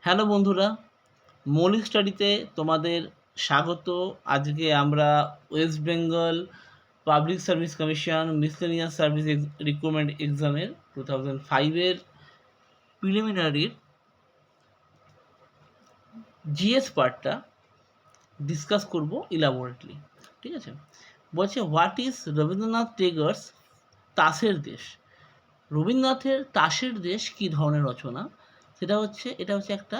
Hello বন্ধুরা, মৌলিক স্টাডিতে তোমাদের স্বাগত। আজকে আমরা West Bengal public service commission miscellaneous service recruitment এক্সামের 2005-এর প্রিলিমিনারির জিএস পার্টটা ডিসকাস করব ইলাবোরেটলি। ঠিক আছে? বলছে হোয়াট ইজ রবীন্দ্রনাথ টেগরস তাসের দেশ। রবীন্দ্রনাথের তাসের দেশ কী ধরনের রচনা? এটা হচ্ছে একটা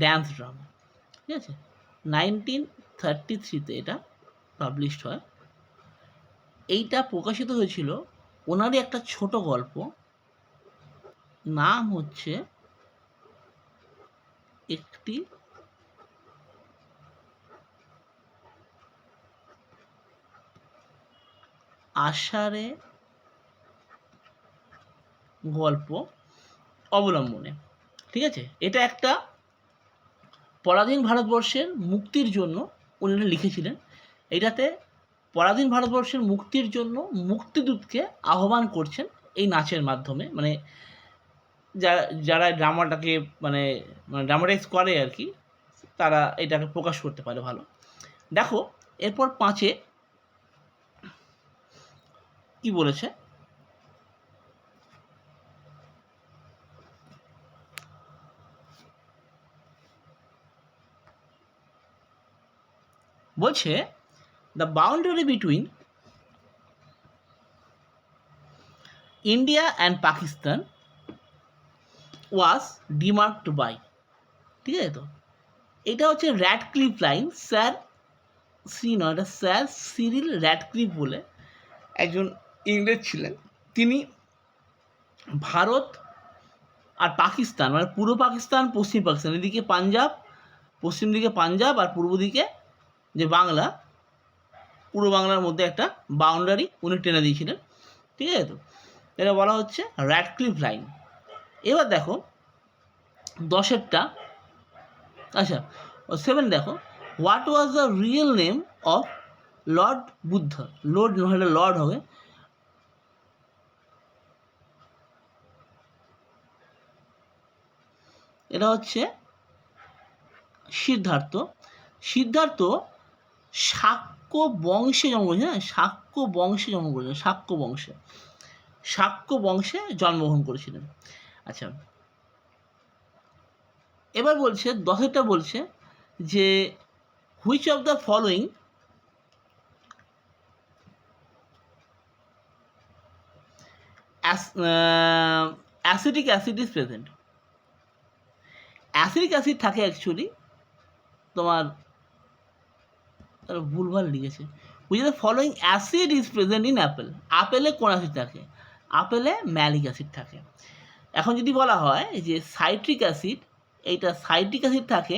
ড্যান্স ড্রামা। ঠিক আছে? 1933-তে এটা পাবলিশড হয়। এইটা প্রকাশিত হয়েছিল ওনারই একটা ছোট গল্প, নাম হচ্ছে একটি আষাঢ়ে গল্প অবলম্বনে। ঠিক আছে? এটা একটা পরাধীন ভারতবর্ষের মুক্তির জন্য উনি লিখেছিলেন। এটাতে পরাধীন ভারতবর্ষের মুক্তির জন্য মুক্তিদূতকে আহ্বান করছেন এই নাচের মাধ্যমে। মানে যারা ড্রামাটাকে মানে ড্রামাটাইজ করে আর কি, তারা এটাকে প্রকাশ করতে পারে ভালো। দেখো এরপর 5-এ কি বলেছে, বলছে the boundary between India and Pakistan was demarcated by. ঠিক আছে? তো এটা হচ্ছে Radcliffe line. Sir Cyril Radcliffe বলে একজন ইংরেজ ছিলেন। তিনি ভারত আর পাকিস্তান মানে পূর্ব পাকিস্তান পশ্চিম পাকিস্তান, এদিকে পাঞ্জাব, পশ্চিম দিকে পাঞ্জাব আর পূর্ব দিকে যে বাংলা, পূর্ব বাংলার মধ্যে একটা বাউন্ডারি উনি টেনে দিয়েছিলেন। ঠিক আছে? তো এটা বলা হচ্ছে র্যাডক্লিফ লাইন। এবার দেখো 10-এরটা, আচ্ছা 7 দেখো, what was the real name of Lord Buddha. Lord হবে। এটা হচ্ছে সিদ্ধার্থ। সিদ্ধার্থ শাক্য বংশে জন্ম করেছে। হ্যাঁ, শাক্য বংশে জন্মগ্রহণ করেছিলেন। আচ্ছা, এবার বলছে 10-এরটা বলছে যে which of the following acetic acid is present. Acidic acid থাকে অ্যাকচুয়ালি তোমার, ভুলভাল লিখেছে। Which of the following acid is present in apple. আপেলে কোন অ্যাসিড থাকে? আপেলে ম্যালিক অ্যাসিড থাকে। এখন যদি বলা হয় যে সাইট্রিক অ্যাসিড, এইটা সাইট্রিক অ্যাসিড থাকে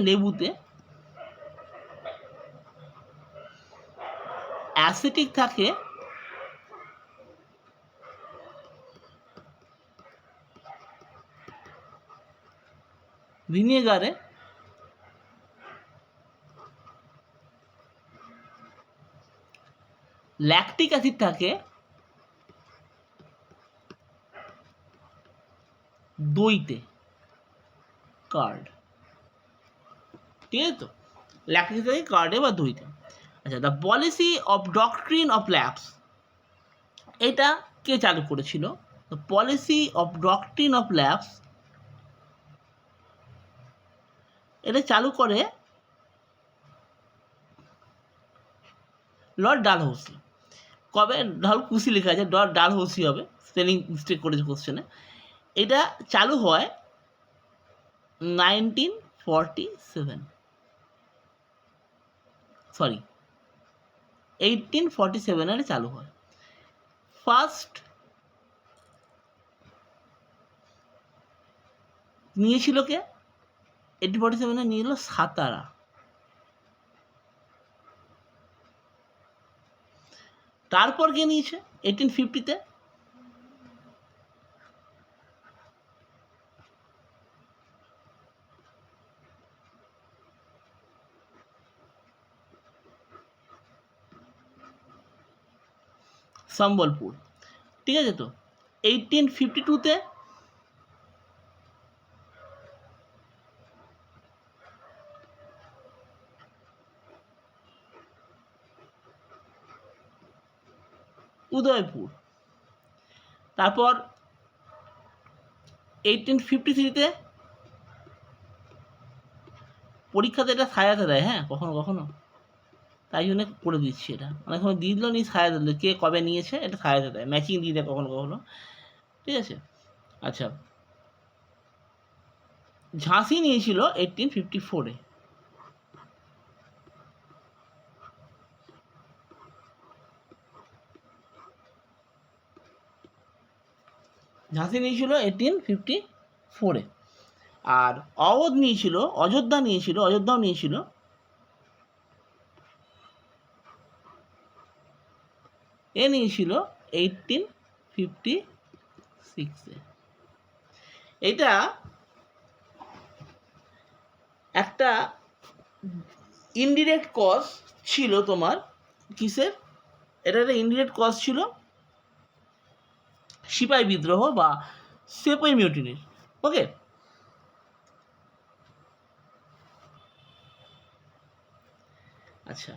লেবুতে, অ্যাসিটিক থাকে ভিনেগারে, ল্যাকটিক অ্যাসিড থাকে দইতে, কার্ড। ঠিক আছে? তো ল্যাকটিক অ্যাসিড থাকে কার্ডে বা দইতে। আচ্ছা, the policy of doctrine of labs, এটা কে চালু করেছিল? The policy of doctrine of labs, এটা চালু করে লর্ড ডালহৌসি। কবে? ডালহৌসি লেখা আছে, ডালহৌসি হবে, স্পেলিং মিস্টেক করেছে কোশ্চেনে। এটা চালু হয় 1947, সরি 1847 চালু হয়। ফার্স্ট নিয়েছিল কে? 1847 নিয়েছিল সাতারা। তারপর কে নিয়েছে 1850-তে? সম্বলপুর, ঠিক আছে। তো 1852-তে উদয়পুর, তারপর 1853-তে পরীক্ষাতে এটা সাজাতে দেয়, হ্যাঁ, কখনো কখনো, তাই জন্য করে দিচ্ছি এটা, অনেক সময় দিয়ে দিল নি সাজাতে দিল, কে কবে নিয়েছে এটা সাজাতে দেয়, ম্যাচিং দিয়ে দেয় কখনো কখনো, ঠিক আছে। আচ্ছা, ঝাঁসি নিয়েছিল 1854-এ, ঝাঁসি নিয়েছিল 1854-এ। আর অযোধ্যাও নিয়েছিল এ নিয়েছিল 1856-এ। এটা একটা ইনডিরেক্ট কজ ছিল তোমার কিসের, এটা একটা ইনডিরেক্ট কজ ছিল সিপাহি বিদ্রোহ বা সেপাই মিউটিনির। ওকে, আচ্ছা,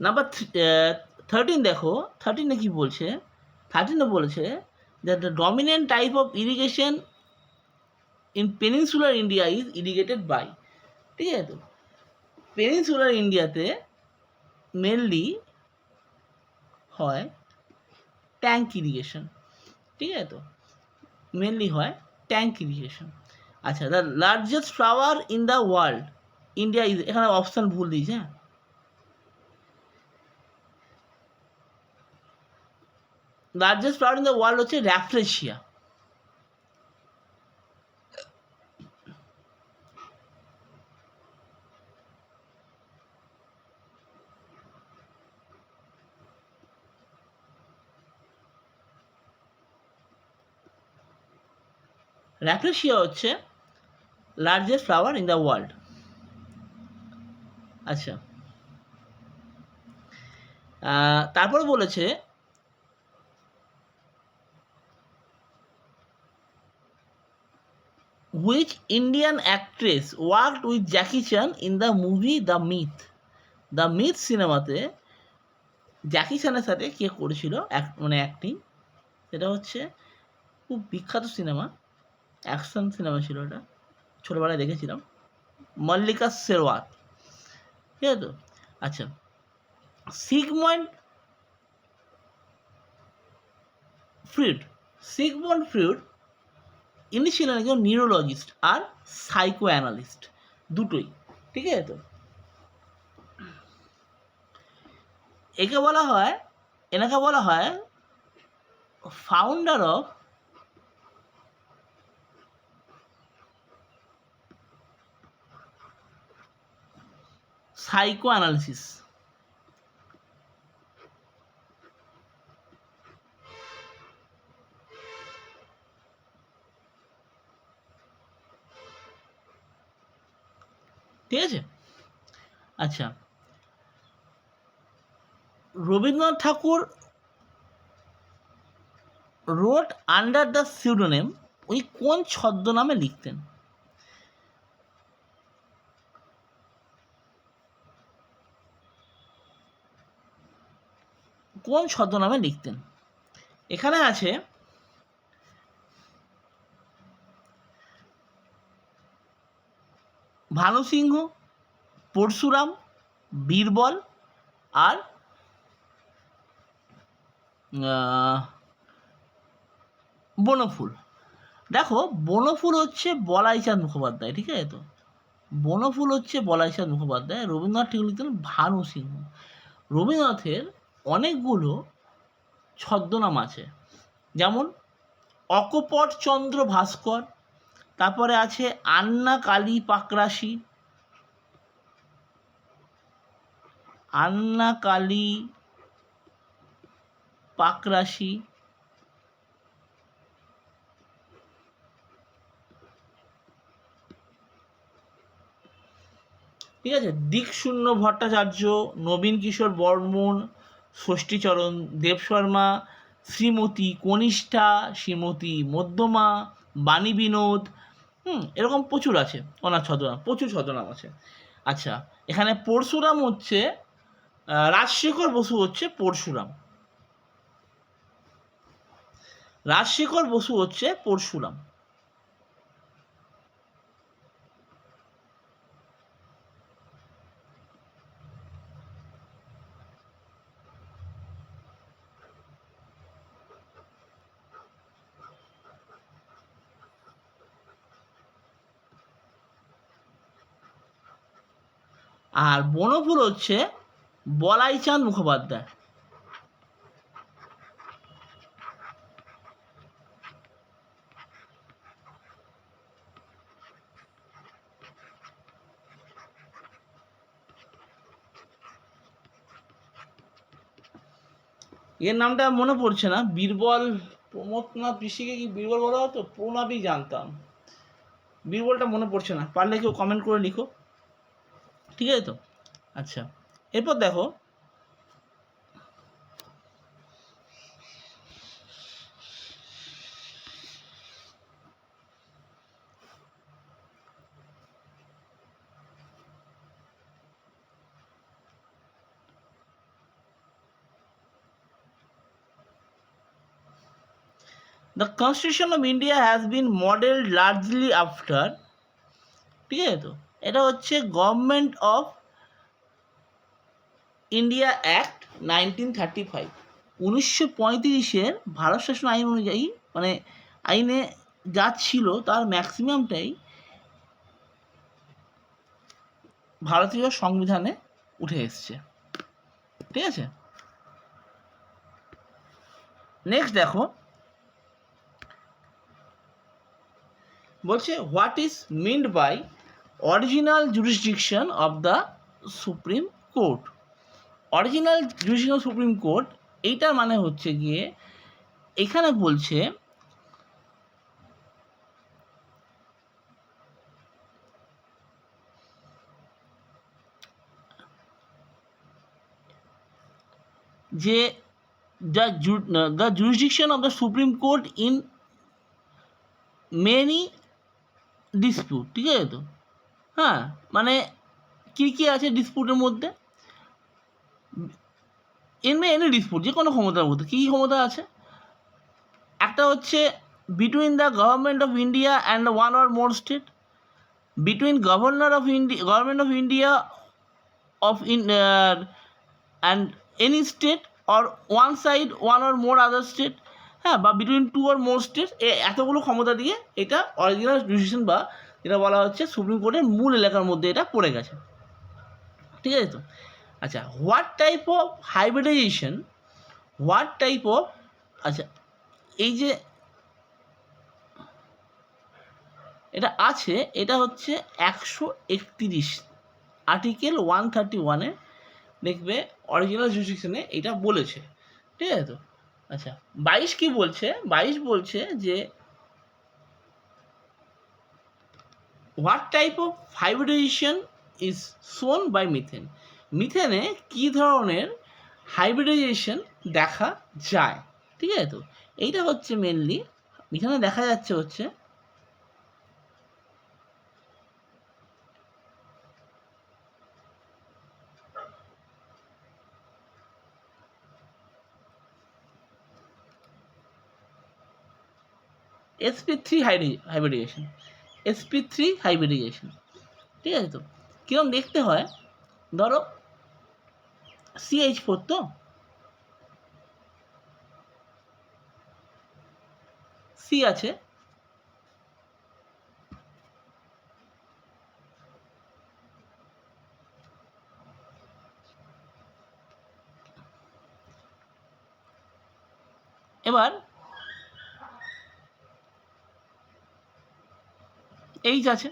নাম্বার 13 দেখো, 13-এ কি বলছে, 13-এ বলেছে that the dominant type of irrigation in peninsular India is irrigated by, ঠিক আছে। তো পেনিনসুলার ইন্ডিয়াতে মেনলি হয় ট্যাঙ্ক ইরিগেশন, ঠিক আছে। তো মেনলি হয় ট্যাঙ্ক ইরিগেশন। আচ্ছা, the largest flower in the world, India is, এখানে অপশান ভুল দিয়েছে, হ্যাঁ, largest flower in the world হচ্ছে র্যাফ্রেশিয়া। র্যাফ্রেশিয়া হচ্ছে largest flower in the world. আচ্ছা, তারপরে বলেছে which Indian actress worked with Jackie Chan in the movie the myth. The myth সিনেমাতে জ্যাকি চ্যানের সাথে কে করেছিল মানে অ্যাক্টিং, সেটা হচ্ছে খুব বিখ্যাত সিনেমা, অ্যাকশন সিনেমা ছিল এটা, ছোটোবেলায় দেখেছিলাম, মল্লিকা শেরওয়াত, ঠিক আছে। তো আচ্ছা, সিগমন্ড ফ্রয়েড ইনি ছিলেন একজন নিউরোলজিস্ট আর সাইকো অ্যানালিস্ট, দুটোই, ঠিক আছে। তো এনাকে বলা হয় ফাউন্ডার অফ সাইকো অ্যানালিসিস, ঠিক আছে। আচ্ছা, রবীন্দ্রনাথ ঠাকুর রোট আন্ডার দ্য সিউডোনেম, উনি কোন ছদ্মনামে লিখতেন? কোন ছদ্মনামে লিখতেন? এখানে আছে ভানু সিংহ, পরশুরাম, বীরবল আর বনফুল। দেখো, বনফুল হচ্ছে বলাইচাঁদ মুখোপাধ্যায়, ঠিক আছে। তো বনফুল হচ্ছে বলাইচাঁদ মুখোপাধ্যায়, রবীন্দ্রনাথ ঠিক লিখতেন ভানু সিংহ। রবীন্দ্রনাথের অনেকগুলো ছদ্মনাম আছে, যেমন অকপট চন্দ্র ভাস্কর, তারপরে আছে আন্না কালী পাকরাশি, আন্না কালী পাকরাশি, ঠিক আছে। দিকশূন্য ভট্টাচার্য, নবীন কিশোর বর্মন, ষষ্ঠীচরণ, দেব শর্মা, শ্রীমতী কনিষ্ঠা, শ্রীমতী মধ্যমা, বাণী বিনোদ, এরকম প্রচুর আছে ওনার ছদ্মনাম, প্রচুর ছদ্মনাম আছে। আচ্ছা, এখানে পরশুরাম হচ্ছে রাজশেখর বসু হচ্ছে পরশুরাম। রাজশেখর বসু হচ্ছে পরশুরাম। আর বনফুল হচ্ছে বলাইচাঁদ মুখোপাধ্যায়। এর নামটা মনে পড়ছে না, বীরবল প্রমথনাথ ঋষিকে কি বীরবল বলা হতো? প্রণাবই জানতাম, বীরবলটা মনে পড়ছে না, পারলে কেউ কমেন্ট করে লিখো, ঠিক আছে তো? আচ্ছা, এরপর দেখো the constitution of India has been modelled largely after, ঠিক আছে তো? এটা হচ্ছে government of India act 1935, 1935 Bharat শাসন আইন অনুযায়ী, মানে আইনে যা ছিল তার ম্যাক্সিমামটাই ভারতীয় সংবিধানে উঠে এসছে, ঠিক আছে? নেক্সট দেখো, বলছে what is meant by original jurisdiction of the Supreme Court. Original jurisdiction Supreme Court, এইটার মানে হচ্ছে গিয়ে, এখানে বলছে যে the jurisdiction of the Supreme Court in many dispute, ঠিক আছে তো? হ্যাঁ, মানে কী কী আছে ডিসপুটের মধ্যে? ইন এনি ডিসপুট, যে কোনো ক্ষমতার মধ্যে কী কী ক্ষমতা আছে? একটা হচ্ছে between the government of India and one or more state, between government of India of and any state or one side one or more other state, হ্যাঁ, বা between two or more state, এতগুলো ক্ষমতা দিয়ে এটা original jurisdiction, বা যেটা বলা হচ্ছে সুপ্রিম কোর্টের মূল এলাকার মধ্যে এটা পড়ে গেছে, ঠিক আছে তো? আচ্ছা, what type of hybridization, what type of, আচ্ছা, এই যে এটা আছে, এটা হচ্ছে 131 আর্টিকেল 131-এ দেখবে অরিজিনাল জুরিসডিকশনে এটা বলেছে, ঠিক আছে তো? আচ্ছা, 22 কি বলছে? 22 বলছে যে what type of hybridization is shown by methane. মিথেনে কী ধরনের হাইব্রিডাইজেশন দেখা যায়, ঠিক আছে তো? এইটা হচ্ছে মেনলি মিথেনে দেখা যাচ্ছে হচ্ছে sp3 হাইব্রিডাইজেশন, sp3 হাইব্রিডাইজেশন, ঠিক আছে তো? কীরকম দেখতে হয়? ধরো CH4 তো, সি আছে, এবার এইচ আছে,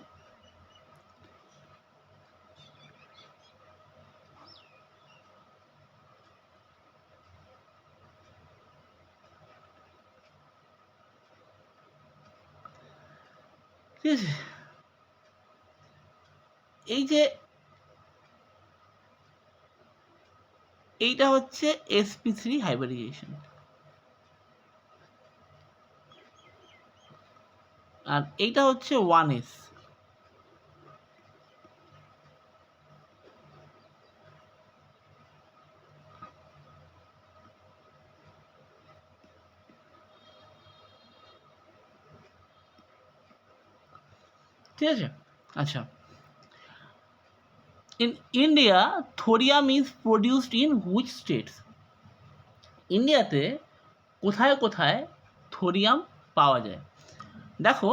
ঠিক আছে? এই যে এইটা হচ্ছে sp3 হাইব্রিডাইজেশন, আর এইটা হচ্ছে 1s। ঠিক আছে, আচ্ছা। In India thorium is produced in which states? ইন্ডিয়াতে কোথায় কোথায় থোরিয়াম পাওয়া যায়? দেখো,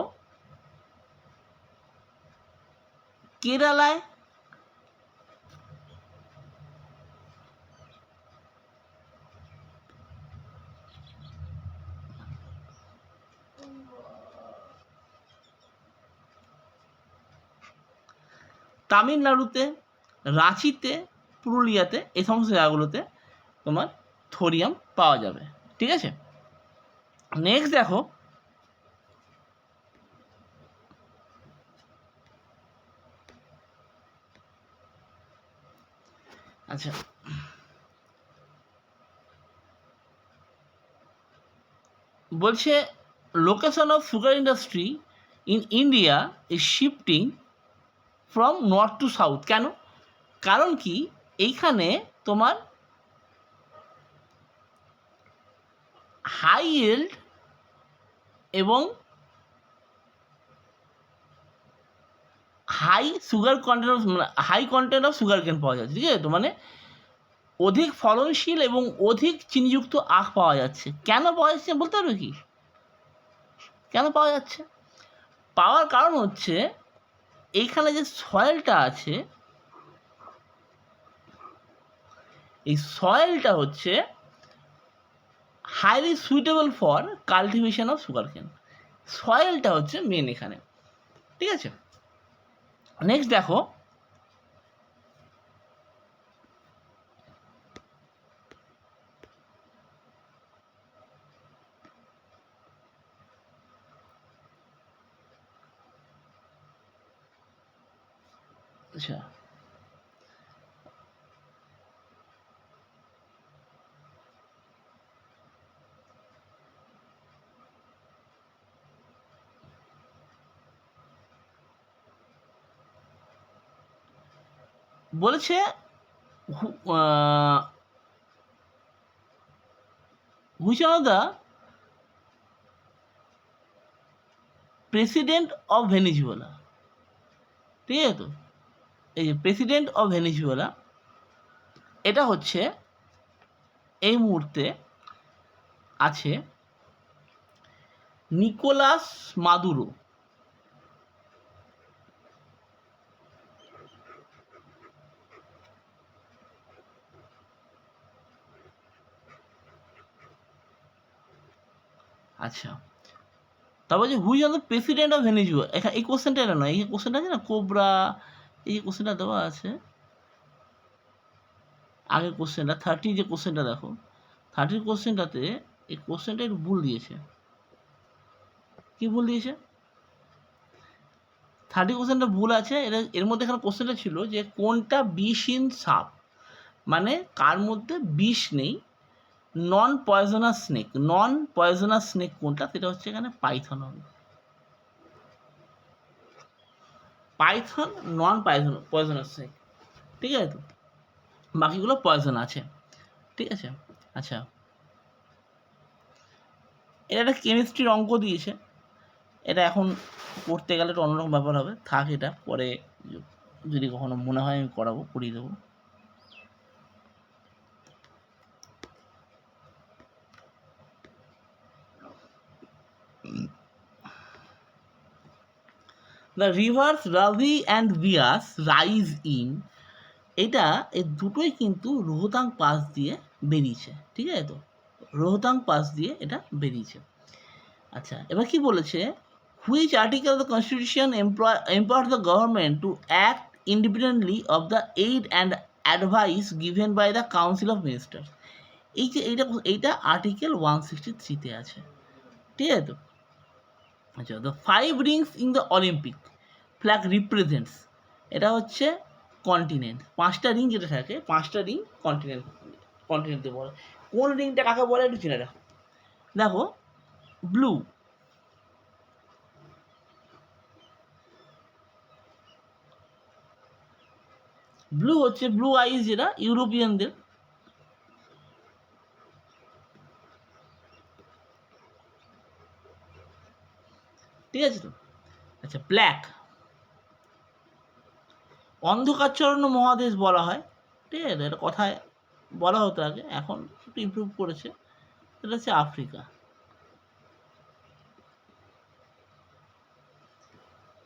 কেরালায়, তামিলনাড়ুতে, রাঁচিতে, পুরুলিয়াতে, এই সমস্ত জায়গাগুলোতে তোমার থোরিয়াম পাওয়া যাবে। ঠিক আছে, নেক্সট দেখো, আচ্ছা, বলছে location of sugar industry in India is shifting from north to south. কেন? কারণ কি, এইখানে তোমার হাই ইল্ড এবং high sugar content, high content of sugar cane পাওয়া যাচ্ছে। ঠিক আছে, তো মানে অধিক ফলনশীল এবং অধিক চিনিযুক্ত আখ পাওয়া যাচ্ছে। কেন পাওয়া যাচ্ছে বলতে পারবে কি? কেন পাওয়া যাচ্ছে? পাওয়ার কারণ হচ্ছে এইখানে যে সয়েলটা আছে, এই সয়েলটা হচ্ছে highly suitable for cultivation of sugar কেন। সয়েলটা হচ্ছে মেন এখানে। ঠিক আছে, নেক্সট দেখো, আচ্ছা, বলেছে which of the president of Venezuela. ঠিক আছে, তো এই যে প্রেসিডেন্ট অফ ভেনিজুয়েলা, এটা হচ্ছে এই মুহূর্তে আছে নিকোলাস মাদুরো। আচ্ছা, তারপর যে which are the president of Venezuela, এখানে এই কোশ্চেনটা এটা নয়, এই কোশ্চেনটা আছে না কোবরা, এই যে কোশ্চেনটা দেওয়া আছে আগের কোশ্চেনটা 30, যে কোশ্চেনটা দেখো 30 কোশ্চেনটাতে এই কোশ্চেনটা একটু ভুল দিয়েছে। কি ভুল দিয়েছে? 30 কোশ্চেনটা ভুল আছে। এর মধ্যে এখানে কোশ্চেনটা ছিল যে কোনটা বিষহীন সাপ, মানে কার মধ্যে বিষ নেই, নন পয়জনাস স্নেক। নন পয়জনাস স্নেক কোনটা, সেটা হচ্ছে এখানে পাইথন হবে। পাইথন নন পয়জনাস স্নেক। ঠিক আছে, তো বাকিগুলো পয়জন আছে। ঠিক আছে, আচ্ছা, এটা একটা কেমিস্ট্রির অঙ্ক দিয়েছে, এটা এখন করতে গেলে তো অন্যরকম ব্যাপার হবে, থাক, এটা পরে যদি কখনো মনে হয় আমি করিয়ে দেবো। The rivers Ravi and Beas rise in, এটা এই দুটোই কিন্তু রোহতাং পাস দিয়ে বেরিয়েছে। ঠিক আছে, তো রোহতাং পাস দিয়ে এটা বেরিয়েছে। আচ্ছা, এবার কি বলেছে, which article of the constitution empower the government to act independently of the aid and advice given by the council of minister. এই যে এইটা আর্টিকেল 163-তে আছে। ঠিক আছে, তো আচ্ছা, the 5 Rings in the Olympic flag represents, এটা হচ্ছে কন্টিনেন্ট। 5টা রিং যেটা থাকে, 5টা রিং কন্টিনেন্ট। কন্টিনেন্ট দিয়ে বলে। কোন রিংটা কাকে বলে একটু চিনে রাখো। দেখো ব্লু, ব্লু হচ্ছে ব্লু আইস, যেটা ইউরোপিয়ানদের। ঠিক আছে তো? আচ্ছা, ব্ল্যাক, অন্ধকারচ্ছন্ন মহাদেশ বলা হয়। ঠিক আছে, এটা কথায় বলা হতো আগে, এখন একটু ইমপ্রুভ করেছে। এটা হচ্ছে আফ্রিকা।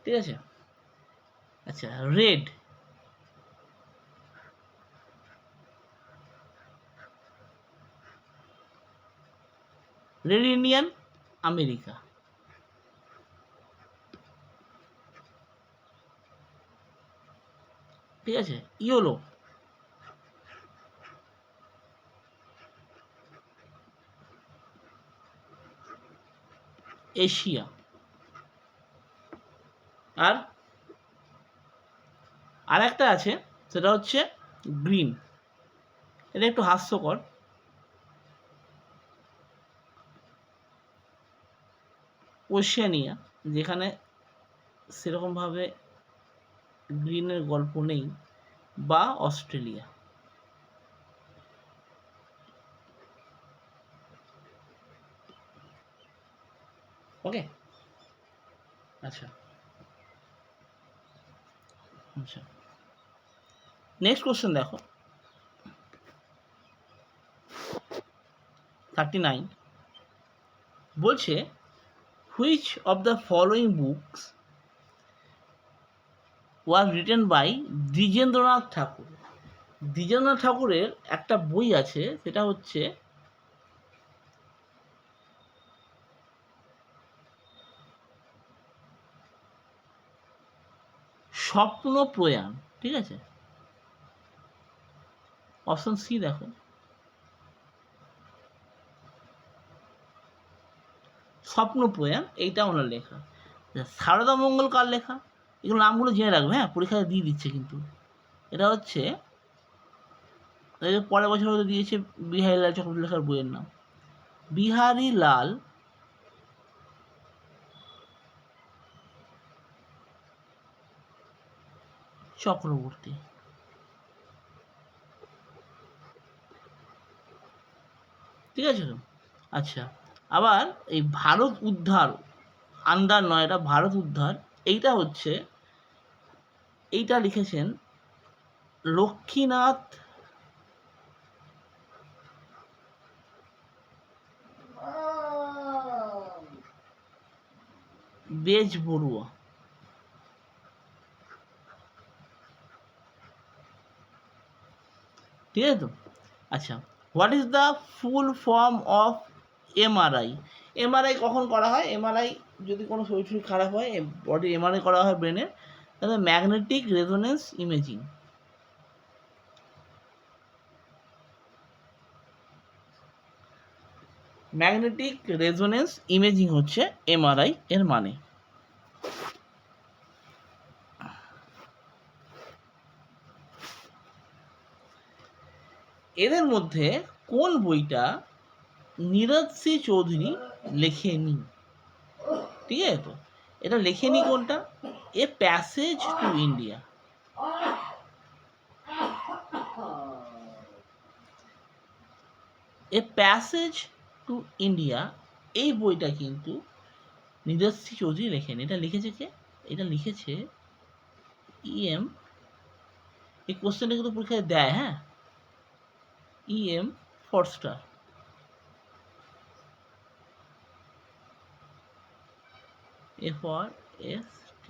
ঠিক আছে। আচ্ছা, রেড, রেড ইন্ডিয়ান, আমেরিকা। ঠিক আছে। Yellow, Asia. আর আরেকটা আছে, সেটা হচ্ছে গ্রিন। এটা একটু হাস্যকর। ওশেনিয়া, যেখানে সেরকমভাবে গ্রিনের গল্প নেই, বা অস্ট্রেলিয়া। ওকে। আচ্ছা আচ্ছা, নেক্সট কোশ্চেন দেখো, 39 বলছে, which of the following books was written by Dwijendranath Thakur. Dwijendranath ঠাকুরের একটা বই আছে, সেটা হচ্ছে স্বপ্ন প্রয়াণ। ঠিক আছে, অপশন সি দেখো, স্বপ্ন প্রয়াণ, এইটা ওনার লেখা। সারদা মঙ্গল কার লেখা? এগুলো নামগুলো জেনে রাখবে, হ্যাঁ, পরীক্ষায় দিয়ে দিচ্ছে কিন্তু। এটা হচ্ছে, পরের বছর হয়তো দিয়েছে, বিহারী লাল চক্রবর্তী লেখার বইয়ের নাম বিহারী লাল চক্রবর্তী। ঠিক আছে তো? আচ্ছা, আবার এই ভারত উদ্ধার, আন্দার নয়, এটা ভারত উদ্ধার, এইটা হচ্ছে, এইটা লিখেছেন লক্ষ্মীনাথ বেজবড়ুয়া। ঠিক আছে তো? আচ্ছা, what is the full form of MRI? MRI কখন করা হয়? এমআরআই যদি কোনো শরীর টরীর খারাপ হয়, বডি এমআরআই করা হয় ব্রেনের, তাহলে magnetic resonance imaging. Magnetic resonance imaging হচ্ছে এমআরআই এর মানে। এদের মধ্যে কোন বইটা নীরজ সি চৌধুরী লেখেনি? ঠিক আছে তো? এটা লেখেনি কোনটা? A passage to India. A passage to India, এই বইটা কিন্তু নীরজ সি চৌধুরী লেখেনি। এটা লিখেছে কে? এটা লিখেছে ইএম। এই কোশ্চেনটা কিন্তু পরীক্ষায় দেয়, হ্যাঁ, E M Forster. FRST,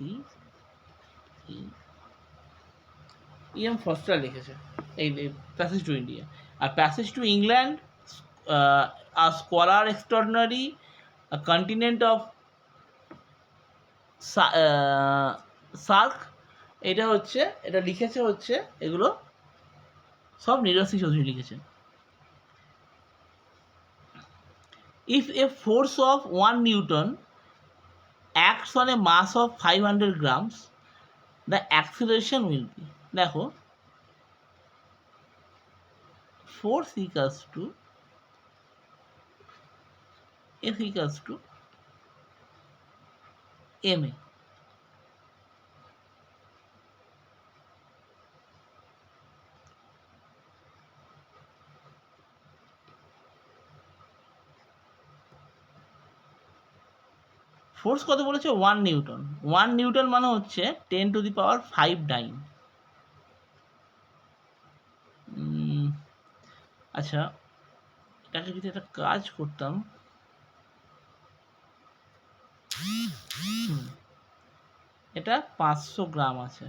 E M Forster লিখেছে এই প্যাসেজ টু ইন্ডিয়া। আর passage to England, a scholar extraordinary, a continent of Circe, এটা হচ্ছে, এটা লিখেছে হচ্ছে, এগুলো সব নীরজ সি চৌধুরী লিখেছে। If A force of 1 Newton acts on a mass of 500 grams, the acceleration will be, দেখো, force equals to F equals to ma. Force কত বলেছে? 1 নিউটন। 1 নিউটন মানে হচ্ছে 10⁵ ডাইন। আচ্ছা, এটাকে যদি একটা কাজ করতাম, এটা 500 গ্রাম আছে,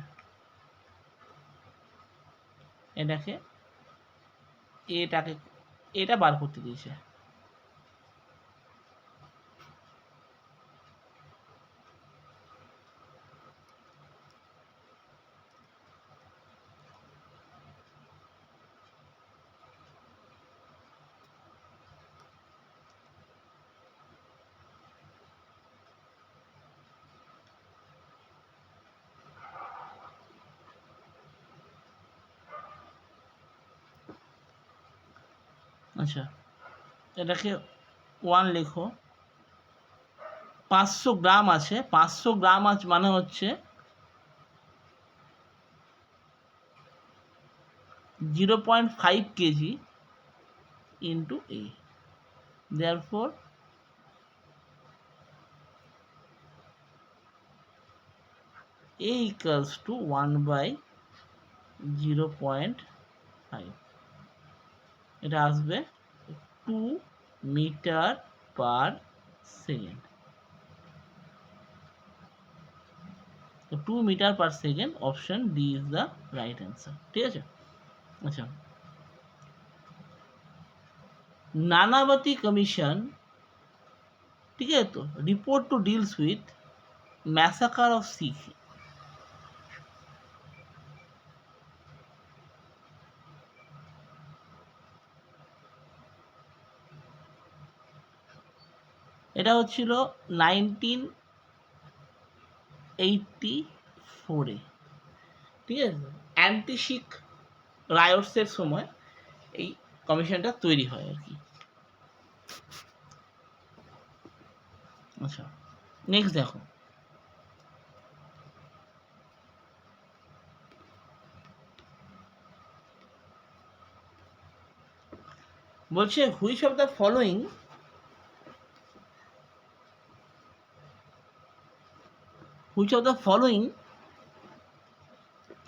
এটাকে এটা বার করতে দিয়েছে। আচ্ছা, এটাকে 1 লেখো। 500 গ্রাম আছে, 500 গ্রাম আছে মানে হচ্ছে 0.5 KG into A। therefore A equals to 1/0.5। এটা আসবে 2 মিটার পার সেকেন্ড। তো 2 meter per second, option D is the right answer. ঠিক আছে। আচ্ছা, নানাবতী কমিশন, ঠিক আছে তো, report to deals with massacre of Sikh. এটা হচ্ছিল 1984-এ, ঠিক আছে। অ্যান্টি শিখ রায়টসের সময় এই কমিশনটা তৈরি হয় আর কি। আচ্ছা, নেক্সট দেখো, বলছে which of the following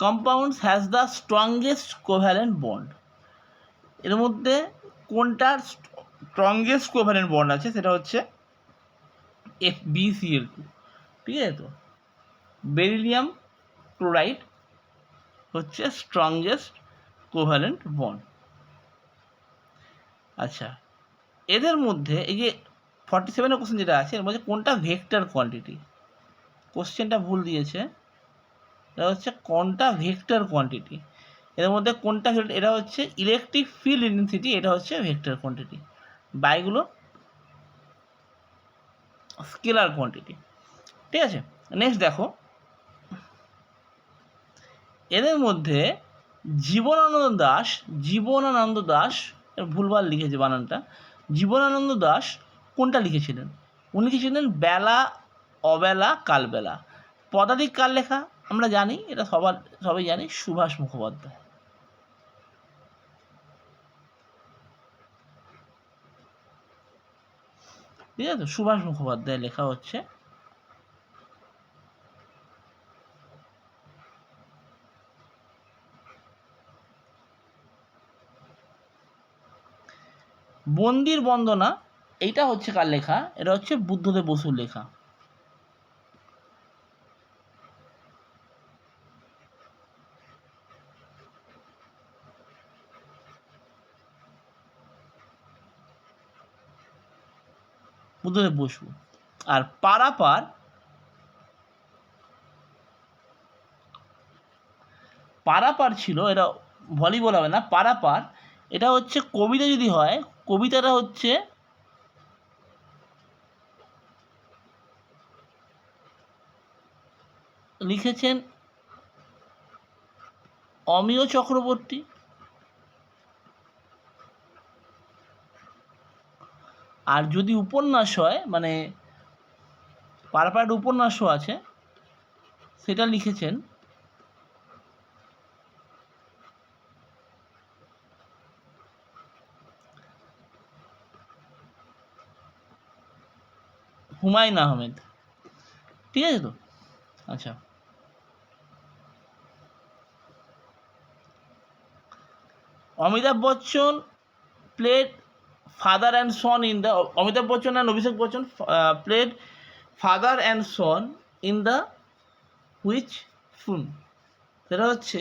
compounds has the strongest covalent bond। এর মধ্যে কোনটার স্ট্রংগেস্ট কোভ্যালেন্ট বন্ড আছে, সেটা হচ্ছে FbCl2। ঠিক আছে তো, বেরিলিয়াম ক্লোরাইড হচ্ছে স্ট্রংগেস্ট কোভ্যালেন্ট বন্ড। আচ্ছা, এদের মধ্যে এই যে 47 কোশ্চেন যেটা আছে, এর মধ্যে কোনটা ভেক্টর কোয়ান্টিটি? কোশ্চেনটা ভুল দিয়েছে, এটা হচ্ছে কোনটা ভেক্টর কোয়ান্টিটি। এর মধ্যে কোনটা, এটা হচ্ছে ইলেকট্রিক ফিল্ড ইন্টেন্সিটি, এটা হচ্ছে ভেক্টর কোয়ান্টিটি। বাইগুলো স্কেলার কোয়ান্টিটি। ঠিক আছে। নেক্সট দেখো, এদের মধ্যে জীবনানন্দ দাশ ভুলভাল লিখেছে বানানটা। জীবনানন্দ দাশ কোনটা লিখেছিলেন? উনি লিখেছিলেন বেলা, অবেলা, কালবেলা। পদাতিক কার লেখা আমরা জানি, এটা সবাই জানি, সুভাষ মুখোপাধ্যায়। ঠিক আছে, সুভাষ মুখোপাধ্যায় লেখা হচ্ছে। বন্দির বন্দনা, এইটা হচ্ছে কার লেখা? এটা হচ্ছে বুদ্ধদেব বসুর লেখা। বুদ্ধদেব বসু। আর পারাপার ছিল, এটা ভলিবল হবে না, পারাপার। এটা হচ্ছে কবিতা যদি হয়, কবিতাটা হচ্ছে লিখেছেন অমিয় চক্রবর্তী। আর যদি উপন্যাস হয়, মানে পারাপার উপন্যাসও আছে, সেটা লিখেছেন হুমায়ুন আহমেদ। ঠিক আছে তো? আচ্ছা, Amitabh Bachchan played father and son in the, Amitabh Bachchan and Abhishek Bachchan played father and son in the which film? সেটা হচ্ছে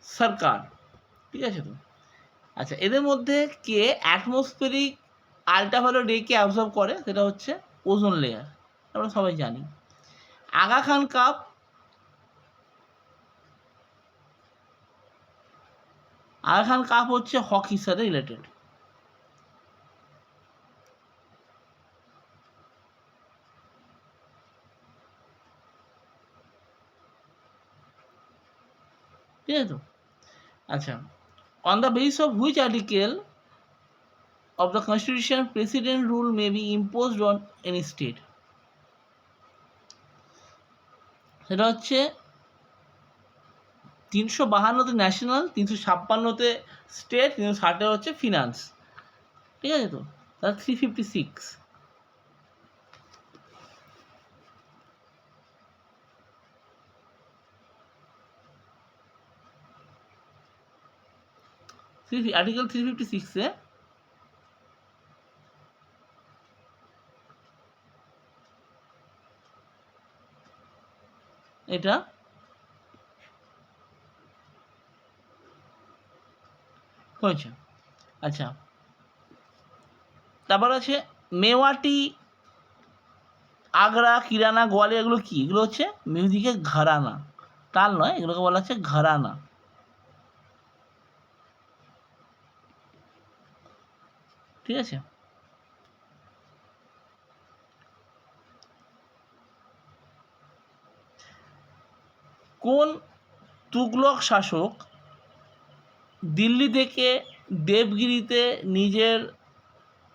সরকার। ঠিক আছে তো? আচ্ছা, এদের মধ্যে কে অ্যাটমসফেরিক আল্ট্রাভায়োলেট রেকে অ্যাবজর্ব করে? সেটা হচ্ছে ওজোন লেয়ার, আমরা সবাই জানি। আগা খান কাপ, আগা খান কাপ হচ্ছে হকির সাথে রিলেটেড। ঠিক আছে তো? আচ্ছা, on the base of which article of the constitution president rule may be imposed on any state? সেটা হচ্ছে 352তে ন্যাশনাল, 356তে স্টেট, 360 হচ্ছে ফিনান্স। ঠিক আছে তো? তাহলে 356। আর্টিকেল 356-এ এটা হয়েছে। আচ্ছা, তারপর আছে মেওয়াটি, আগ্রা, কিরানা, গোয়ালিয়র, এগুলো কি? এগুলো হচ্ছে মিউজিকের ঘরানা, তাল নয়, এগুলোকে বলা হচ্ছে ঘরানা। ঠিক আছে? কোন তুগলক শাসক দিল্লি থেকে দেবগিরিতে নিজের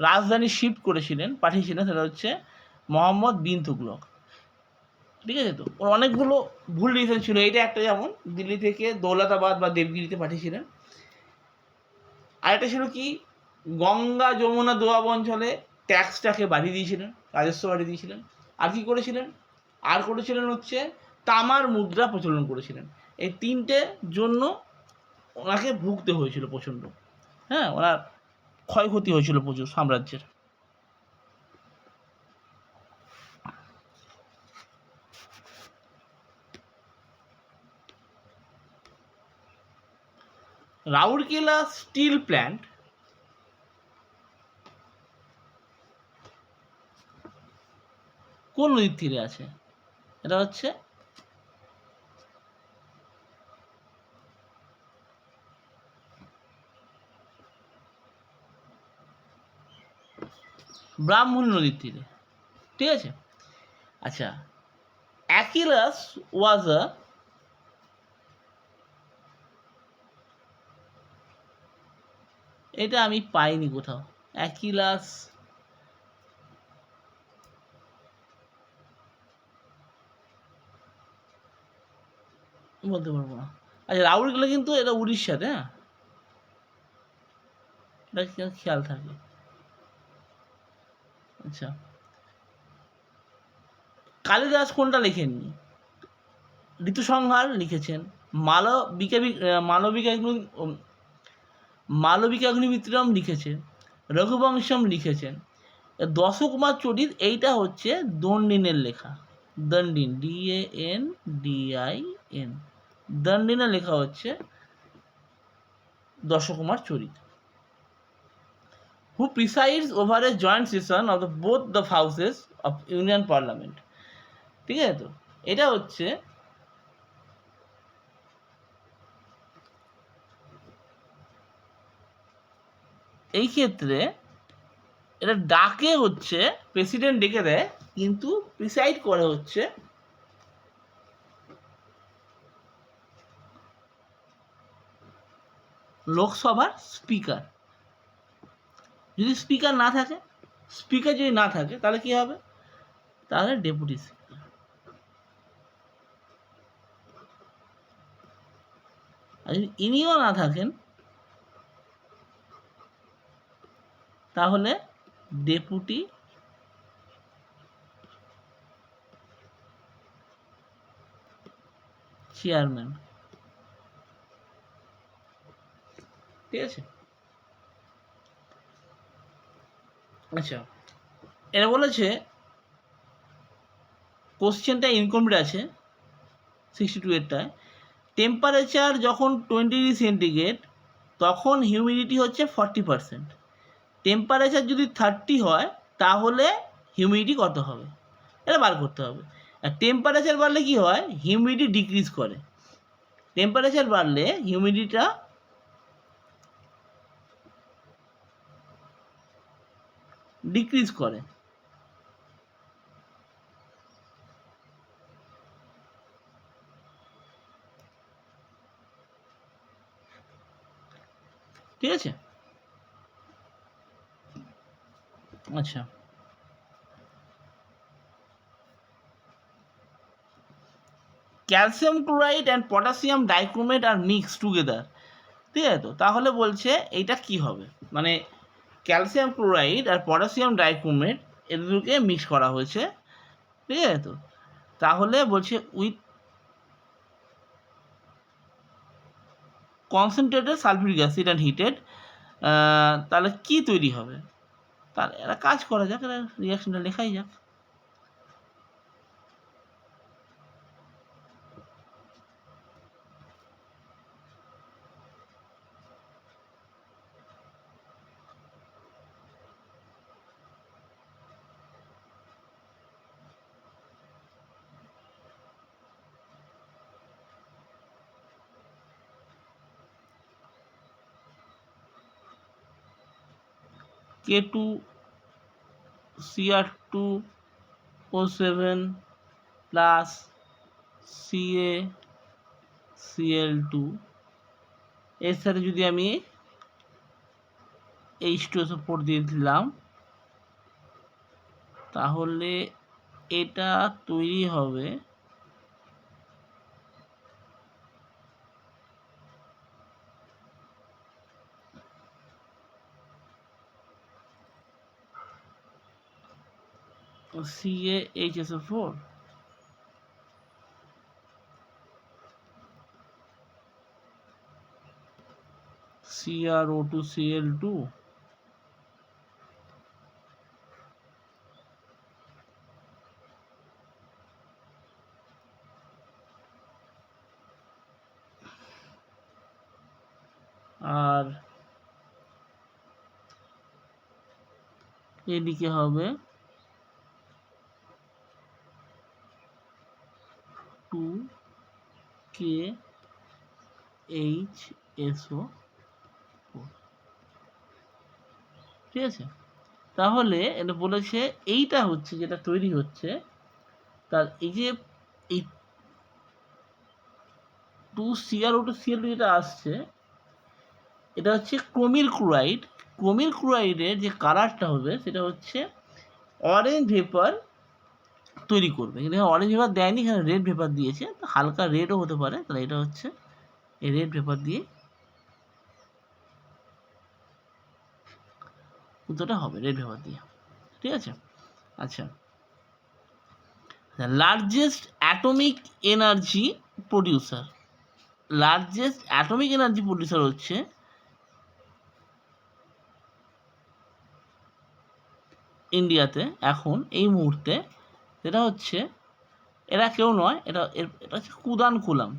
রাজধানী শিফট করেছিলেন, পাঠিয়েছিলেন? সেটা হচ্ছে মোহাম্মদ বিন তুগলক। ঠিক আছে তো? ওর অনেকগুলো ভুল রিজন ছিল, এইটা একটা, যেমন দিল্লি থেকে দৌলতাবাদ বা দেবগিরিতে পাঠিয়েছিলেন। আরেকটা ছিল কি, গঙ্গা যমুনা দোয়াব অঞ্চলে ট্যাক্সটাকে বাড়িয়ে দিয়েছিলেন, রাজস্ব বাড়িয়ে দিয়েছিলেন। আর কি করেছিলেন? আর করেছিলেন হচ্ছে তামার মুদ্রা প্রচলন করেছিলেন। এই তিনটে জন্য ওনাকে ভুগতে হয়েছিল প্রচণ্ড। হ্যাঁ, ওনার ক্ষয়ক্ষতি হয়েছিল প্রচুর সাম্রাজ্যের। রাউরকেলা স্টিল প্ল্যান্ট কোন নদীর তীরে আছে? এটা হচ্ছে ব্রাহ্মণী নদীর তীরে। ঠিক আছে? আচ্ছা, অ্যাকিলাস ওয়াজ আ, এটা আমি পাইনি কোথাও। অ্যাকিলাস বলতে পারবো না। আচ্ছা, রাউরকেলা কিন্তু এটা উড়িষ্যাতে, হ্যাঁ, এটা খেয়াল থাকে। আচ্ছা, কালিদাস কোনটা লেখেননি? ঋতুসংহার লিখেছেন, মালবিকাগ্নিমিত্রম লিখেছেন, রঘুবংশম লিখেছেন। দশকুমার চরিত এইটা হচ্ছে দণ্ডিনের লেখা। দণ্ডিন, DANDIN, দণ্ডিনের লেখা হচ্ছে দশকুমার চরিত। Who presides over a joint session of both the houses of Union Parliament? ঠিক আছে তো? এটা হচ্ছে এই ক্ষেত্রে এটা ডাকে হচ্ছে প্রেসিডেন্ট ডেকে দেয়, কিন্তু প্রিসাইড করে হচ্ছে লোকসভার স্পিকার। যদি স্পিকার না থাকে, স্পিকার যদি না থাকে তাহলে কি হবে? তাহলে ডেপুটি স্পিকার। আর যদি ইনিও না থাকেন তাহলে ডেপুটি চেয়ারম্যান। ঠিক আছে? আচ্ছা, এরা বলেছে কোশ্চেনটা ইনকমপ্লিট আছে 62 এরটায়। টেম্পারেচার যখন 20 ডিগ্রি সেন্টিগ্রেড তখন হিউমিডিটি হচ্ছে 40%। টেম্পারেচার যদি 30 হয় তাহলে হিউমিডিটি কত হবে? এটা বার করতে হবে। আর টেম্পারেচার বাড়লে কি হয়? হিউমিডিটি ডিক্রিজ করে। টেম্পারেচার বাড়লে হিউমিডিটিটা ডিক্রিজ করে। ঠিক আছে? আচ্ছা, calcium chloride and potassium dichromate are mix together. ঠিক আছে? তো তাহলে বলছে এইটা কি হবে? মানে ক্যালসিয়াম ক্লোরাইড আর পটাশিয়াম ডাইক্রোমেট এ দুটোকে মিক্স করা হয়েছে। ঠিক আছে? তো তাহলে বলছে with concentrated sulphuric acid and heated, তাহলে কি তৈরি হবে? তাহলে একটা কাজ করা যাক, এটা রিয়াকশনটা লেখাই যাক। K2Cr2O7 প্লাস CaCl2 এর সাথে যদি আমি H2SO4 দিয়ে দিলাম তাহলে এটা তৈরি হবে CaHSO4 CrO2Cl2 আর এদিকে হবে 2KHSO4। ঠিক আছে? তাহলে এটা বলেছে এইটা হচ্ছে যেটা তৈরি হচ্ছে তার এই যে এই 2CrO2Cl2 যেটা আসছে এটা হচ্ছে ক্রোমিল ক্লোরাইড। ক্রোমিল ক্লোরাইডের যে কালারটা হবে সেটা হচ্ছে অরেঞ্জ ভেপার তৈরি করবে। এখানে অরেঞ্জ ভেপার দেয়নি, এখানে রেড ভেপার দিয়েছে। হালকা রেডও হতে পারে, তাহলে এটা হচ্ছে এই রেড ভেপার দিয়ে উত্তরটা হবে, রেড ভেপার দিয়ে। ঠিক আছে? আচ্ছা, largest atomic energy producer. Largest atomic energy producer হচ্ছে ইন্ডিয়াতে এখন এই মুহূর্তে, সেটা হচ্ছে এরা কেউ নয়, এটা হচ্ছে কুদানকুলাম।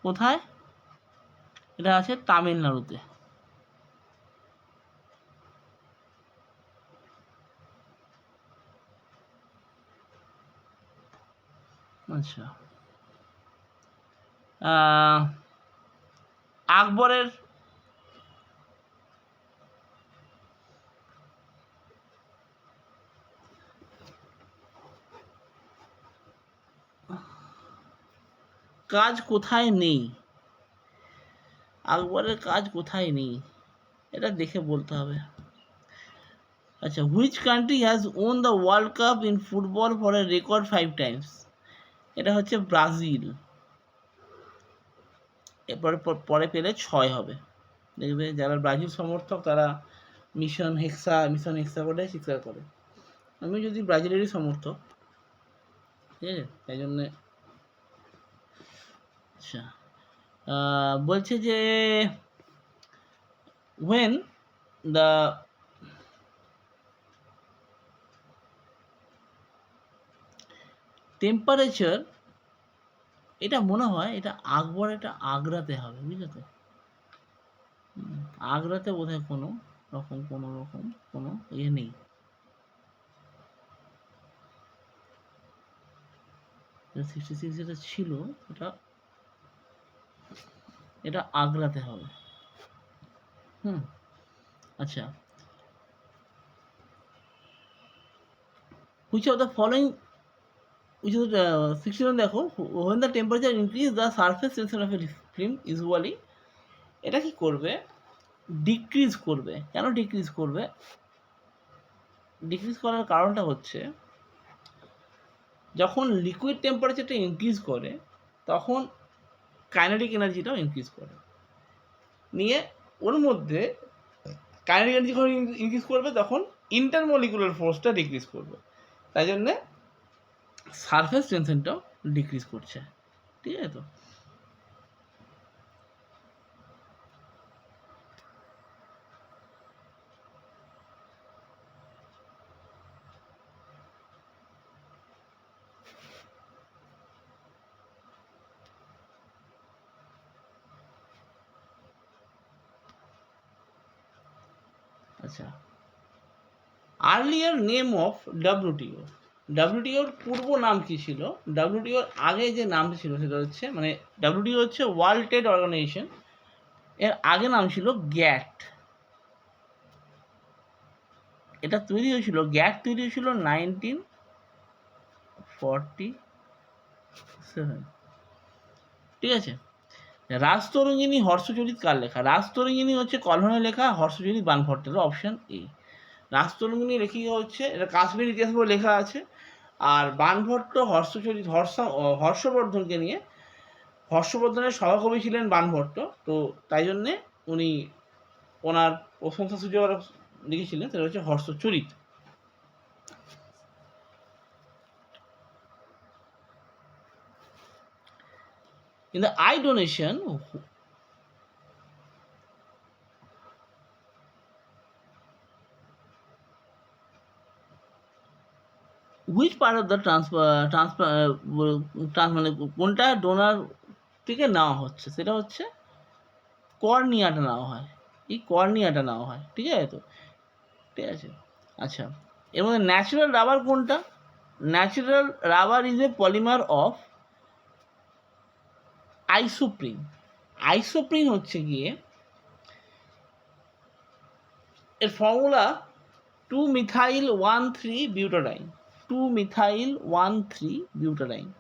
কোথায়? এটা আছে তামিলনাড়ুতে। আচ্ছা, আকবরের কাজ কোথায় নেই? আকবরের কাজ কোথায় নেই এটা দেখে বলতে হবে। আচ্ছা, which country has won the world cup in football for a record 5 Times? এটা হচ্ছে ব্রাজিল। এরপরে পরে পেলে 6 হবে। দেখবে যারা ব্রাজিল সমর্থক তারা মিশন হেক্সা করে স্বীকার করে। আমি যদি ব্রাজিলেরই সমর্থক, ঠিক আছে, তাই জন্যে। আচ্ছা, বলছে যে when the temperature, এটা মনে হয় এটা আকবর, এটা আগ্রাতে হবে, বুঝলে তো? আগ্রাতে বোধহয় কোনো রকম কোনো ইয়ে নেই। যেটা ছিল এটা আগ্রাতে হবে। আচ্ছা, which of the following, which is 61 দেখো, when the temperature increase the surface tension of a film usually, এটা কি করবে? ডিক্রিজ করবে। কেন ডিক্রিজ করবে? ডিক্রিজ করার কারণটা হচ্ছে যখন লিকুইড টেম্পারেচারটা ইনক্রিজ করে তখন কাইনেটিক এনার্জিটাও ইনক্রিজ করে, নিয়ে ওর মধ্যে কাইনেটিক এনার্জি যখন ইনক্রিজ করবে তখন ইন্টারমলিকুলার ফোর্সটা ডিক্রিজ করবে, তাই জন্যে সারফেস টেনশনটাও ডিক্রিজ করছে। ঠিক আছে তো? আচ্ছা, আর্লিয়ার নেম অফ ডাব্লিউটিও, ডাব্লিউটিওর পূর্ব নাম কি ছিল? ডাব্লিউটিওর আগে যে নামটা ছিল সেটা হচ্ছে, মানে ডাব্লিউটিও হচ্ছে ওয়ার্ল্ড ট্রেড অর্গানাইজেশন, এর আগে নাম ছিল গ্যাট। এটা তৈরি হয়েছিল, গ্যাট তৈরি হয়েছিল 1947। ঠিক আছে। রাজতরঙ্গিনী হর্ষচরিত কার লেখা? রাজতরঙ্গিনী হচ্ছে কল্হনের লেখা, হর্ষচরিত বানভট্টের। Option A. রাজতরঙ্গিনী লেখিকা হচ্ছে, এটা কাশ্মীর ইতিহাস বলে লেখা আছে। আর বানভট্ট হর্ষচরিত হর্ষবর্ধনকে নিয়ে, হর্ষবর্ধনের সহকবি ছিলেন বানভট্ট, তো তাই জন্যে উনি ওনার প্রশংসা সূচক লিখেছিলেন, সেটা হচ্ছে Harshacharita. In the eye donation, which part of the মানে কোনটা ডোনার থেকে নেওয়া হচ্ছে? সেটা হচ্ছে কর্নিয়াটা নেওয়া হয়, এই কর্নিয়াটা নেওয়া হয়। ঠিক আছে তো? ঠিক আছে। আচ্ছা, এর মধ্যে ন্যাচারাল রাবার কোনটা? Natural rubber is a polymer of isoprene. Isoprene হচ্ছে গিয়ে, এর ফর্মুলা 2-methyl-1,3-butadiene, 2-methyl-1,3-butadiene।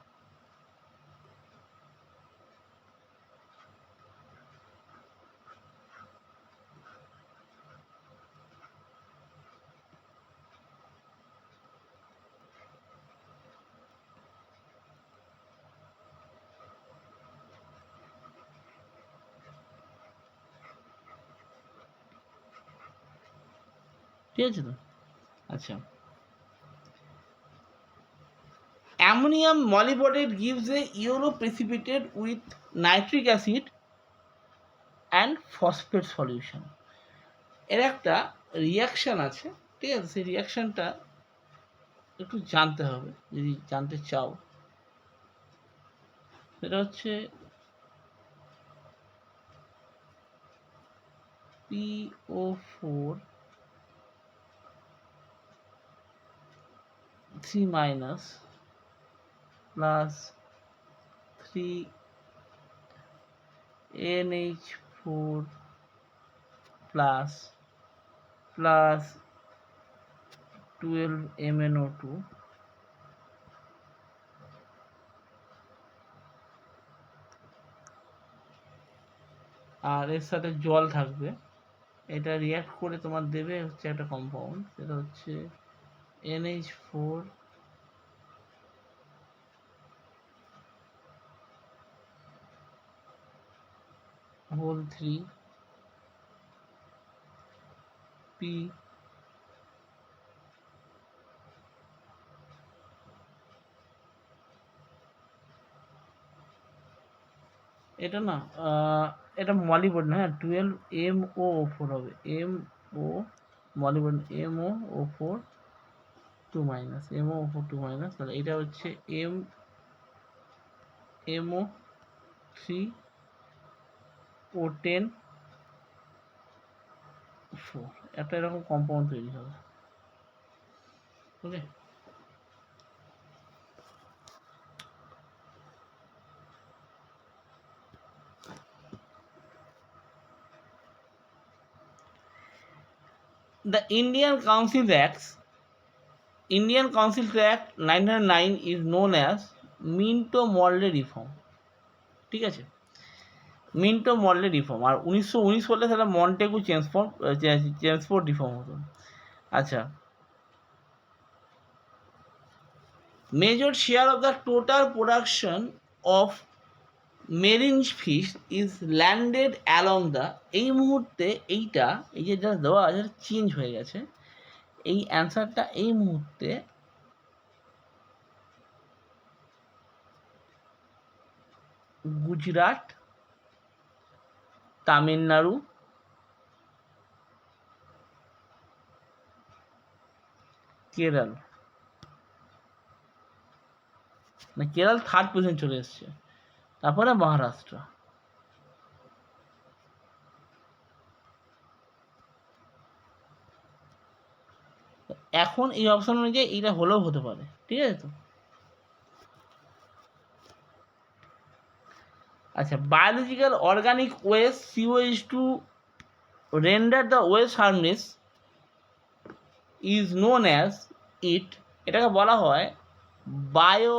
ঠিক আছে তো? আচ্ছা, ammonium molybdenate gives a yellow precipitate with nitric acid and phosphate solution। এর একটা রিয়াকশান আছে, ঠিক আছে? সেই রিয়াকশানটা একটু জানতে হবে, যদি জানতে চাও। সেটা হচ্ছে PO4 3- plus 3 NH4 plus plus 12 MnO2 আর এর সাথে জল থাকবে, এটা রিয়াক্ট করে তোমার দেবে হচ্ছে একটা কম্পাউন্ড, সেটা হচ্ছে NH4 হোল 3 P এটা না এটা মলিবডেন, হ্যাঁ 12MoO4 হবে, MO মলিবডেন MoO4 2 minus MoO4 2 minus, তাহলে এটা হচ্ছে MO3O10 4, একটা এরকম কম্পাউন্ড তৈরি হবে। ওকে, the Indian Council Act 1909 is known as Minto-Morley Reform, ঠিক আছে, মিন্টো-মরলে রিফর্ম। আর 1919 হলে তাহলে মন্টেগু চেমসফোর্ড রিফর্ম হতো। আচ্ছা, major share of the total production of marine fish is landed along the, এই মুহূর্তে এইটা, এই যে যা দেওয়া আছে চেঞ্জ হয়ে গেছে, এই অ্যান্সারটা এই মুহূর্তে গুজরাট, তামিলনাড়ু, কেরল, না কেরল থার্ড পজিশন চলে এসছে, তারপরে মহারাষ্ট্র। এখন এই অপশন অনুযায়ী এইটা হলেও হতে পারে, ঠিক আছে তো। আচ্ছা, biological organic West COH two render the West harmless is known as it, এটাকে বলা হয় বায়ো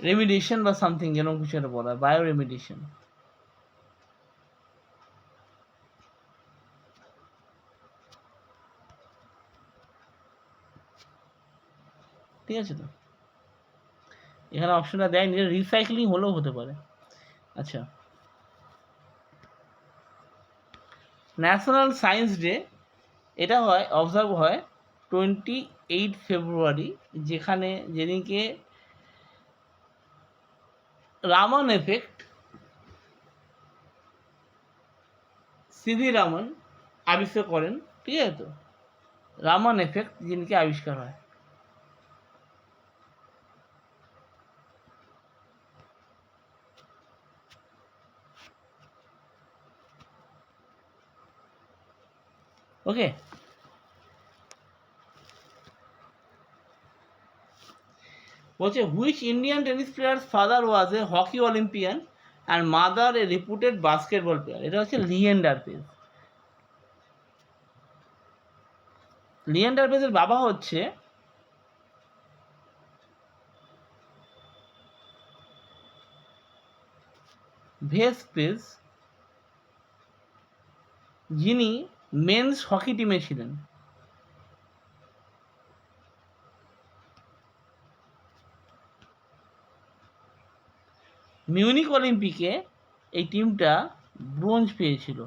রেমিডিয়েশন বা সামথিং, যেরকম কিছু একটা বলা হয় বায়ো রেমিডিয়েশন। ঠিক আছে তো, এখানে অপশনটা দেয়নি, রিসাইক্লিং হলেও হতে পারে। আচ্ছা, ন্যাশনাল সায়েন্স ডে, এটা হয় অবজার্ভ হয় 28 ফেব্রুয়ারি, যেখানে যেদিনকে রামান এফেক্ট সিভি রামন আবিষ্কার করেন, ঠিক আছে তো, রামান এফেক্ট যেদিনকে আবিষ্কার হয়। ওকে, বলছে which Indian tennis players father was A hockey Olympian and mother A reputed basketball player, এটা হচ্ছে লিয়েন্ডার পেজ। লিয়েন্ডার পেজের বাবা হচ্ছে ভেস পেজ, যিনি মেন্স হকি টিমে ছিলেন। মিউনিক অলিম্পিকে এই টিমটা ব্রোঞ্জ পেয়েছিল,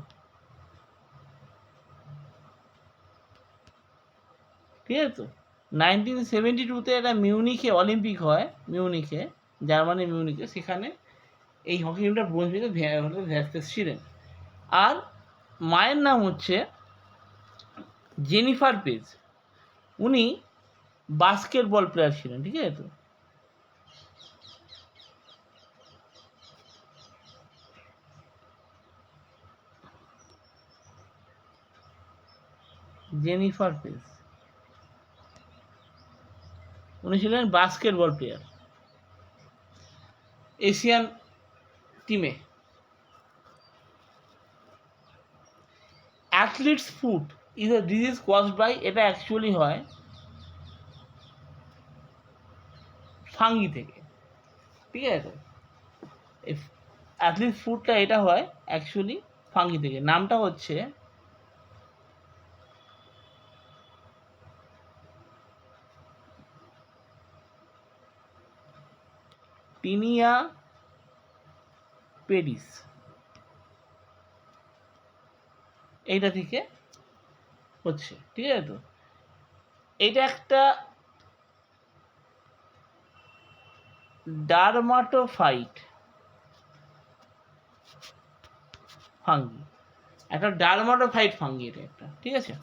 ঠিক আছে তো। 1972-তে এটা মিউনিকে অলিম্পিক হয়, মিউনিকে, জার্মানি মিউনিকে, সেখানে এই হকি টিমটা ব্রোঞ্জ পেয়েছে, ভ্যাসপেস ছিলেন। আর মায়ের নাম হচ্ছে জেনিফার পেজ, উনি বাস্কেটবল প্লেয়ার ছিলেন, ঠিক আছে তো। জেনিফার পেজ, উনি ছিলেন বাস্কেটবল প্লেয়ার এশিয়ান টিমে। Athlete's foot is a disease caused by, এটা অ্যাকচুয়ালি হয় ফাঙ্গি থেকে, ঠিক আছে? এই অ্যাথলিটস ফুটটা এটা হয় অ্যাকচুয়ালি ফাঙ্গি থেকে। নামটা হচ্ছে টিনিয়া পেডিস, এইটা থেকে হচ্ছে, ঠিক আছে? তো এটা একটা ডারমাটোফাইট ফাঙ্গি, একটা ডারমাটোফাইট ফাঙ্গি এটা একটা, ঠিক আছে?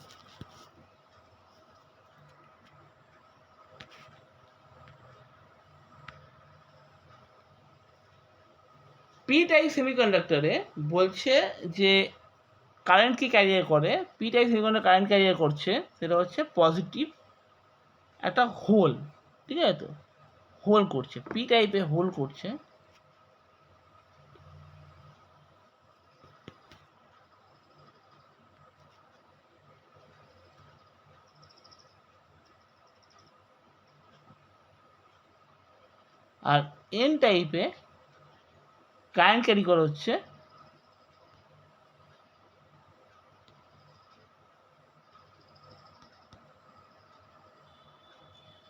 পি টাইপ সেমিকন্ডাক্টরে বলছে যে কারেন্ট কি ক্যারিয়ার করে, P type semiconductor current career করছে, সেটা হচ্ছে পজিটিভ একটা হোল, ঠিক আছে? তো হোল করছে, পি টাইপে হোল করছে। আর এন টাইপে কারেন্ট ক্যারি করা হচ্ছে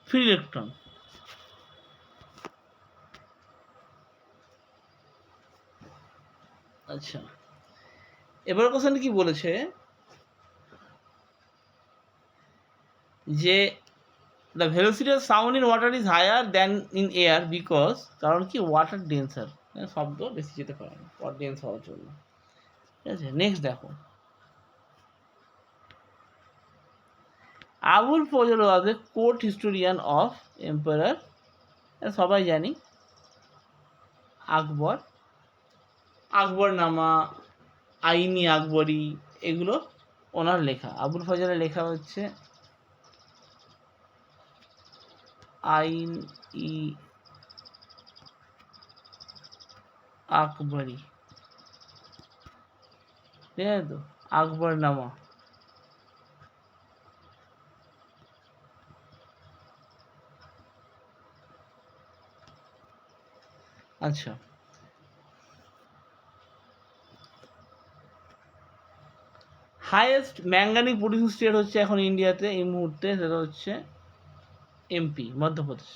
ফ্রি ইলেকট্রন। আচ্ছা, এবার কোশ্চেন কি বলেছে যে the velocity of sound in water is higher than in air because, কারণ কি ওয়াটার ডেন্সার, শব্দ বেশি যেতে পারে না ডেন্স হওয়ার জন্য, ঠিক আছে? নেক্সট দেখো, আবুল ফজল ওয়াজ এ কোর্ট হিস্টোরিয়ান অফ এম্পায়ার, সবাই জানি আকবর, আকবরনামা, আইনি আকবরী, এগুলো ওনার লেখা। আবুল ফজলের লেখা হচ্ছে আইন ই আকবরী, ঠিক আছে? তো আকবরনামা। আচ্ছা, হাইয়েস্ট ম্যাঙ্গানিজ প্রডিউসিং স্টেট হচ্ছে এখন ইন্ডিয়াতে এই মুহূর্তে, সেটা হচ্ছে এমপি, মধ্যপ্রদেশ।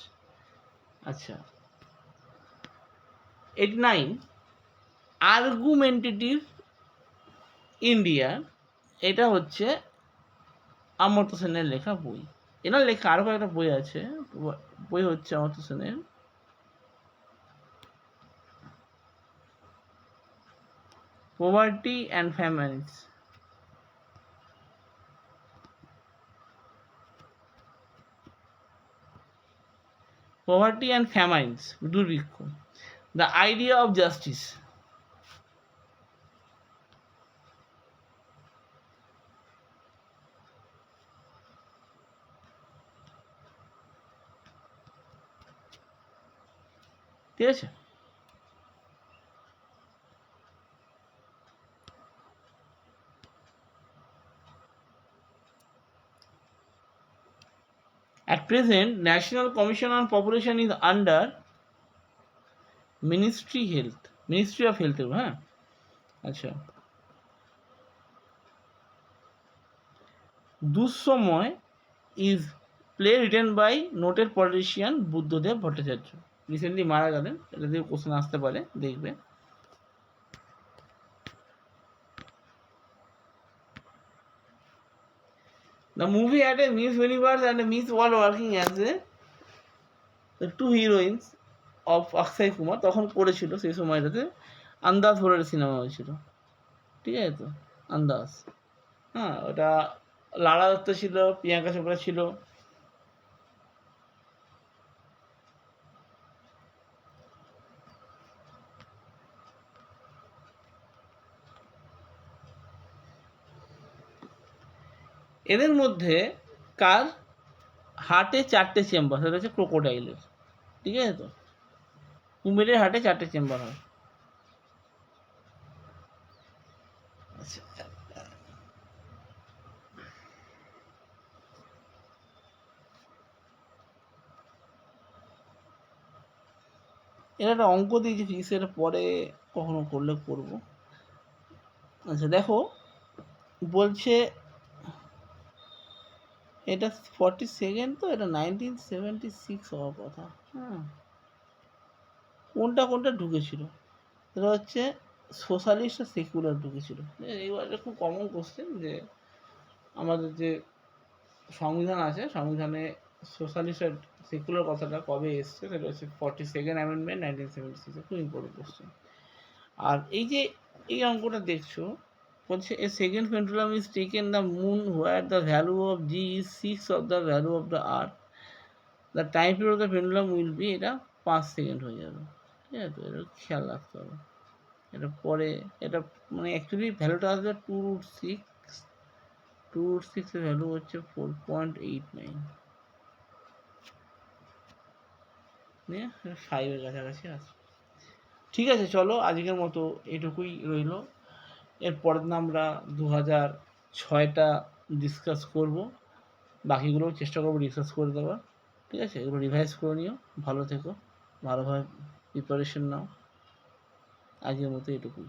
আচ্ছা, 89 আর্গুমেন্টেটিভ ইন্ডিয়া, এটা হচ্ছে অমর্ত্য সেনের লেখা বই। এনার লেখা আরও কয়েকটা বই আছে, বই হচ্ছে অমর্ত্য সেনের পভার্টি অ্যান্ড ফ্যামিনস, পভার্টি অ্যান্ড ফ্যামাইন্স, দুর্ভিক্ষ, দ্য আইডিয়া অফ জাস্টিস, ঠিক আছে? At present, National Commission on Population is under Ministry of Health, হ্যাঁ? আচ্ছা, Dusshomoy is play written by noted politician Buddhadeb Bhattacharya, recently মারা গেলেন, এটা দিয়ে কোশ্চেন আসতে পারে, দেখবে। The movie had a Miss Universe and a Miss World working as the two heroines of Akshay Kumar, তখন করেছিল সেই সময়টাতে। আন্দাজ বলে সিনেমা হয়েছিল, ঠিক আছে? তো আন্দাজ, হ্যাঁ, ওটা লালা দত্ত ছিল, প্রিয়াঙ্কা চোপড়া ছিল। এদের মধ্যে কার হার্টে 4টে চেম্বার, সেটা হচ্ছে ক্রোকোডাইলের। ঠিক আছে তো, কুমিরের হার্টে 4টে চেম্বার হয়। আচ্ছা, এটা একটা অঙ্ক দিয়েছি ফিজিক্সের, পরে কখনো করলে করবো। আচ্ছা দেখো, বলছে এটা 42nd, তো এটা 1976 হওয়ার কথা। হ্যাঁ, কোনটা ঢুকেছিল, এটা হচ্ছে সোশ্যালিস্ট আর সেকুলার ঢুকেছিল। এইবার এটা খুব কমন কোশ্চেন, যে আমাদের যে সংবিধান আছে, সংবিধানে সোশ্যালিস্ট আর সেকুলার কথাটা কবে এসছে, সেটা হচ্ছে 42nd অ্যামেন্ডমেন্ট 1976, খুব ইম্পর্টেন্ট কোশ্চেন। আর এই অঙ্কটা দেখছো, বলছে a second pendulum is taken the moon where the value of g is 6 of the value of the earth, the time period of the pendulum will be, এটা 5 second হয়ে যাবে। ঠিক আছে, তো এটা খেয়াল রাখতে হবে। এটা পরে, এটা মানে অ্যাকচুয়ালি ভ্যালুটা আসবে 2√6, 2√6 এর ভ্যালু হচ্ছে 4.89, নিয়ে 5-এর কাছাকাছি আছে। ঠিক আছে, চলো আজকের মতো এটুকুই রইল। এর পরের দিন আমরা 2006টা ডিসকাস করব, বাকিগুলোও চেষ্টা করবো ডিসকাস করে দেওয়ার। ঠিক আছে, এগুলো রিভাইজ করে নিও, ভালো থেকো, ভালোভাবে প্রিপারেশন নাও। আজকের মতো এটুকুই।